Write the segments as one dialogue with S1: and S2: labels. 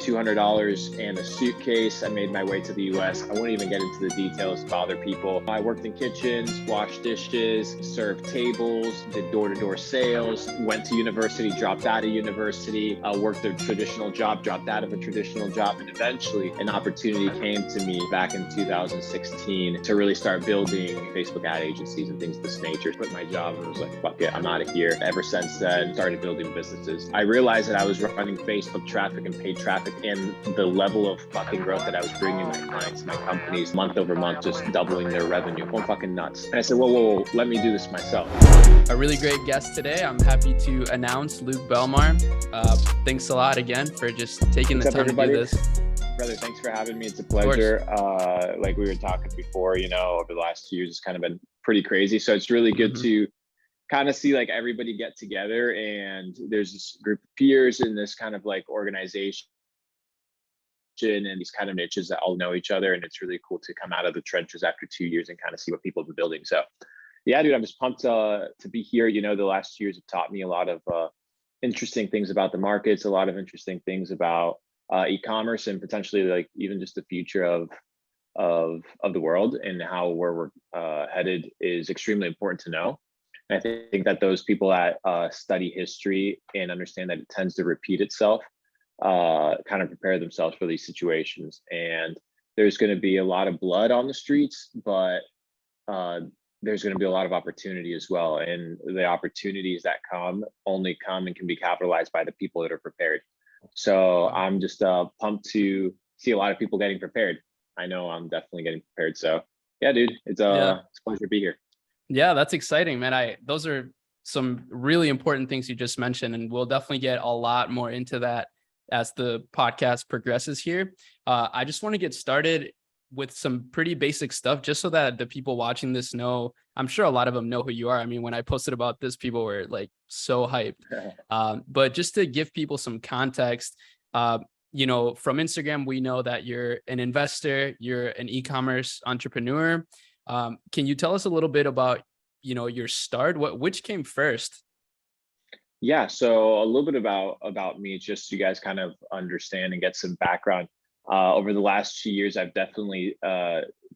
S1: $200 and a suitcase. I made my way to the US. I won't even get into the details to bother people. I worked in kitchens, washed dishes, served tables, did door-to-door sales, went to university, dropped out of university, worked a traditional job, dropped out of a traditional job, and eventually an opportunity came to me back in 2016 to really start building Facebook ad agencies and things of this nature. Quit my job and was like, fuck it, I'm out of here. Ever since then, started building businesses. I realized that I was running Facebook traffic and paid traffic, and the level of fucking growth that I was bringing my clients, my companies, month over month, just doubling their revenue. I'm fucking nuts. And I said, whoa, let me do this myself.
S2: A really great guest today. I'm happy to announce Luke Belmar. Thanks a lot again for just taking the time to do this.
S1: Brother, thanks for having me. It's a pleasure. Like we were talking before, over the last 2 years, it's kind of been pretty crazy. So it's really good to kind of see like everybody get together, and there's this group of peers in this kind of like organization and these kind of niches that all know each other. And it's really cool to come out of the trenches after 2 years and kind of see what people have been building. So yeah, dude, I'm just pumped to be here. The last 2 years have taught me a lot of interesting things about the markets, a lot of interesting things about e-commerce, and potentially like even just the future of the world, and how where we're headed is extremely important to know. And I think that those people that study history and understand that it tends to repeat itself kind of prepare themselves for these situations. And there's going to be a lot of blood on the streets, but there's going to be a lot of opportunity as well. And the opportunities that only come and can be capitalized by the people that are prepared. So I'm just pumped to see a lot of people getting prepared. I know I'm definitely getting prepared. So yeah, dude, it's a pleasure to be here.
S2: Yeah, that's exciting, man. Those are some really important things you just mentioned, and we'll definitely get a lot more into that as the podcast progresses here. I just want to get started with some pretty basic stuff, just so that the people watching this know. I'm sure a lot of them know who you are. I mean, when I posted about this, people were like so hyped. But just to give people some context, from Instagram, we know that you're an investor, you're an e-commerce entrepreneur. Can you tell us a little bit about, your start? Which came first?
S1: Yeah, so a little bit about me, just so you guys kind of understand and get some background. Over the last 2 years, I've definitely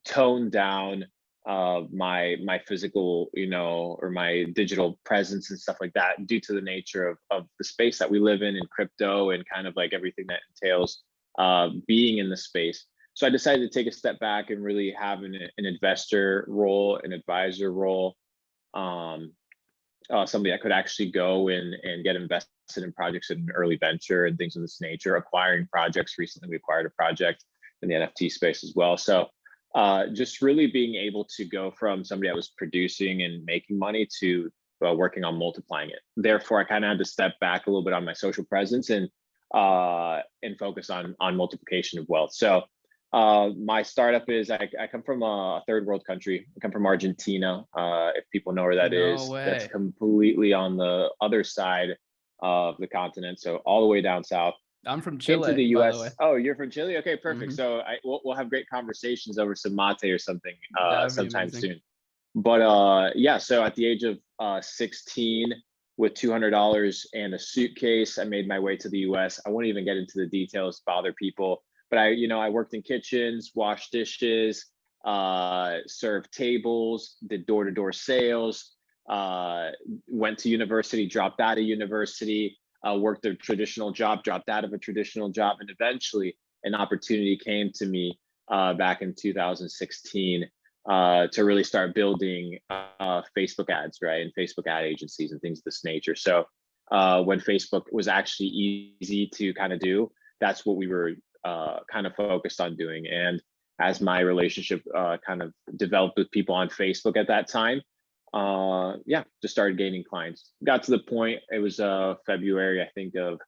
S1: toned down my physical, or my digital presence and stuff like that, due to the nature of the space that we live in crypto, and kind of like everything that entails being in the space. So I decided to take a step back and really have an investor role, an advisor role, somebody that could actually go and get invested in projects in early venture and things of this nature, acquiring projects. Recently, we acquired a project in the NFT space as well. So just really being able to go from somebody that was producing and making money to working on multiplying it. Therefore, I kind of had to step back a little bit on my social presence and focus on multiplication of wealth. So my startup is, I come from a third world country. I come from Argentina. If people know where that is, that's completely on the other side of the continent. So all the way down south.
S2: I'm from Chile.
S1: Came to the US. Oh, you're from Chile? Okay, perfect. So we'll have great conversations over some mate or something sometime soon. But yeah, so at the age of 16, with $200 and a suitcase, I made my way to the US. I won't even get into the details to bother people. But I worked in kitchens, washed dishes, served tables, did door-to-door sales, went to university, dropped out of university, worked a traditional job, dropped out of a traditional job, and eventually an opportunity came to me back in 2016 to really start building Facebook ads, right, and Facebook ad agencies and things of this nature. So when Facebook was actually easy to kind of do, that's what we were kind of focused on doing. And as my relationship kind of developed with people on Facebook at that time, just started gaining clients. Got to the point, it was February, I think, of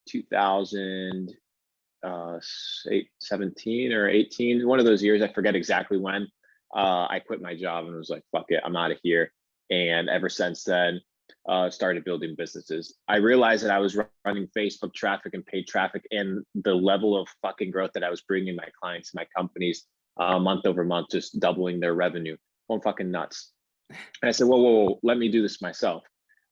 S1: 2017 or 18, one of those years, I forget exactly when. I quit my job and was like, fuck it, I'm out of here. And ever since then, started building businesses. I realized that I was running Facebook traffic and paid traffic, and the level of fucking growth that I was bringing my clients, my companies, month over month, just doubling their revenue. I'm fucking nuts. And I said, whoa, let me do this myself.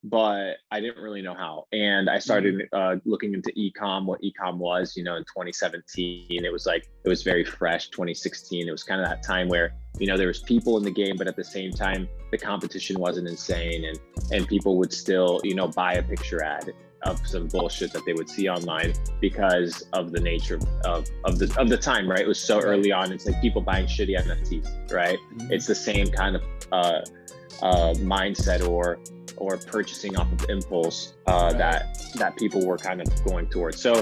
S1: but I didn't really know how. And I started looking into e-com, what e-com was, in 2017. It was very fresh. 2016, it was kind of that time where, there was people in the game, but at the same time, the competition wasn't insane, and people would still, buy a picture ad of some bullshit that they would see online because of the nature of the time, right? It was so early on. It's like people buying shitty NFTs, right? It's the same kind of mindset or purchasing off of impulse that people were kind of going towards. So